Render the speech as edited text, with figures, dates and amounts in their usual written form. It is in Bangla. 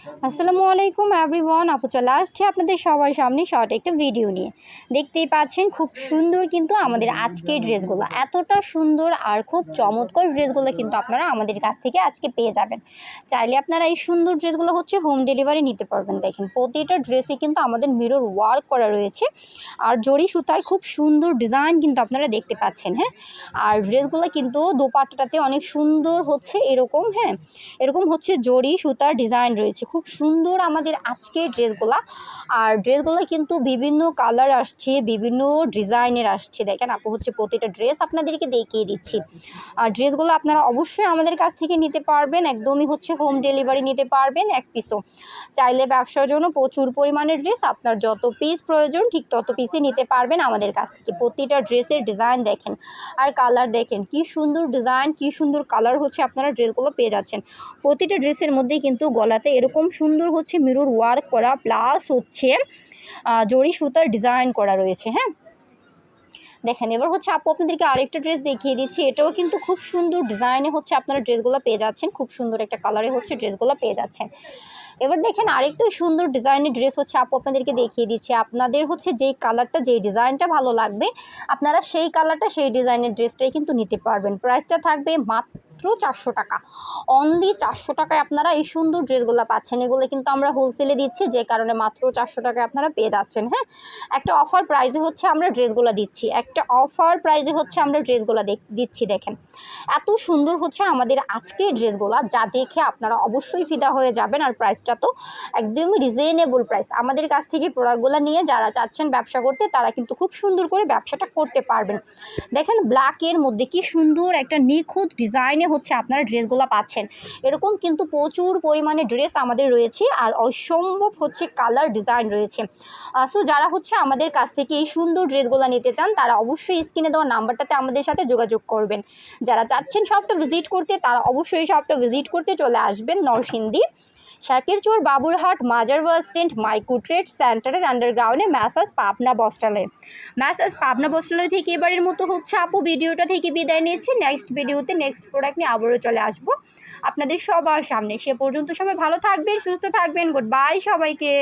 আসসালামু আলাইকুম এভরিওয়ান, আপু চলে আসছে আপনাদের সবার সামনে শর্ট একটা ভিডিও নিয়ে। দেখতেই পাচ্ছেন খুব সুন্দর কিন্তু আমাদের আজকের ড্রেসগুলো, এতটা সুন্দর আর খুব চমৎকার ড্রেসগুলো কিন্তু আপনারা আমাদের কাছ থেকে আজকে পেয়ে যাবেন। চাইলে আপনারা এই সুন্দর ড্রেসগুলো হোম ডেলিভারি নিতে পারবেন। দেখেন প্রতিটা ড্রেসে কিন্তু আমাদের মিরর ওয়ার্ক করা রয়েছে আর জরি সুতায় খুব সুন্দর ডিজাইন কিন্তু আপনারা দেখতে পাচ্ছেন। হ্যাঁ, আর ড্রেসগুলো কিন্তু দোপাট্টাতে অনেক সুন্দর এরকম। হ্যাঁ, এরকম জরি সুতার ডিজাইন রয়েছে, খুব সুন্দর আমাদের আজকের ড্রেসগুলা। আর ড্রেসগুলো কিন্তু বিভিন্ন কালার আসছে, বিভিন্ন ডিজাইনের আসছে। দেখেন আপু প্রতিটা ড্রেস আপনাদেরকে দেখিয়ে দিচ্ছি। আর ড্রেসগুলো আপনারা অবশ্যই আমাদের কাছ থেকে নিতে পারবেন, একদমই হোম ডেলিভারি নিতে পারবেন এক পিসও। চাইলে ব্যবসার জন্য প্রচুর পরিমাণের ড্রেস আপনার যত পিস প্রয়োজন ঠিক তত পিসই নিতে পারবেন আমাদের কাছ থেকে। প্রতিটা ড্রেসের ডিজাইন দেখেন আর কালার দেখেন, কি সুন্দর ডিজাইন, কি সুন্দর কালার আপনারা ড্রেসগুলো পেয়ে যাচ্ছেন। প্রতিটা ড্রেসের মধ্যেই কিন্তু গলাতে এরকম সুন্দর মিরর ওয়ার্ক করা, প্লাস জরি সুতার ডিজাইন করা রয়েছে। হ্যাঁ, দেখেন এবার আপু আপনাদেরকে আরেকটা ড্রেস দেখিয়ে দিচ্ছি। এটাও কিন্তু খুব সুন্দর ডিজাইনে আপনারা ড্রেসগুলো পেয়ে যাচ্ছেন, খুব সুন্দর একটা কালারে ড্রেসগুলো পেয়ে যাচ্ছেন। এবার দেখেন আরেকটু সুন্দর ডিজাইনের ড্রেস আপু আপনাদেরকে দেখিয়ে দিচ্ছি। আপনাদের যেই কালারটা, যেই ডিজাইনটা ভালো লাগবে আপনারা সেই কালারটা, সেই ডিজাইনের ড্রেসটাই কিন্তু নিতে পারবেন। প্রাইসটা থাকবে মাত্র 400 টাকা, অনলি 400 টাকায় আপনারা এই সুন্দর ড্রেসগুলো পাচ্ছেন। এগুলো কিন্তু আমরা হোলসেলে দিচ্ছি, যে কারণে মাত্র 400 টাকায় আপনারা পেয়ে যাচ্ছেন। হ্যাঁ, একটা অফার প্রাইসে আমরা ড্রেসগুলো দিচ্ছি, একটা অফার প্রাইসে আমরা ড্রেসগুলো দিচ্ছি। দেখেন এত সুন্দর আমাদের আজকের ড্রেসগুলো, যা দেখে আপনারা অবশ্যই ফিদা হয়ে যাবেন। আর প্রাইসটা তো একদমই রিজনেবল প্রাইস। আমাদের কাছ থেকে প্রোডাক্টগুলো নিয়ে যারা চাচ্ছেন ব্যবসা করতে, তারা কিন্তু খুব সুন্দর করে ব্যবসাটা করতে পারবেন। দেখেন ব্ল্যাকের মধ্যে কি সুন্দর একটা নিখুঁত ডিজাইনে আপনারা ড্রেসগুলো পাচ্ছেন। এরকম কিন্তু প্রচুর পরিমাণে ড্রেস আমাদের রয়েছে আর অসম্ভব কালার ডিজাইন রয়েছে। সো যারা আমাদের কাছ থেকে এই সুন্দর ড্রেসগুলো নিতে চান, তারা অবশ্যই স্ক্রিনে দেওয়া নাম্বারটাতে আমাদের সাথে যোগাযোগ করবেন। যারা চাচ্ছেন শপটা ভিজিট করতে, তারা অবশ্যই শপটা ভিজিট করতে চলে আসবেন নরসিংদী শাকিরচর, বাবুরহাট, মাজার বাস স্ট্যান্ড, মাইকো ট্রেড সেন্টারের আন্ডারগ্রাউন্ডে ম্যাসাজ পাবনা বস্ত্রালয় থেকে এবারের মতো আপু ভিডিওটা থেকে বিদায় নিচ্ছি। নেক্সট ভিডিওতে নেক্সট প্রোডাক্ট নিয়ে আবারও চলে আসবো আপনাদের সবার সামনে। সে পর্যন্ত সবাই ভালো থাকবেন, সুস্থ থাকবেন। গুড বাই সবাইকে।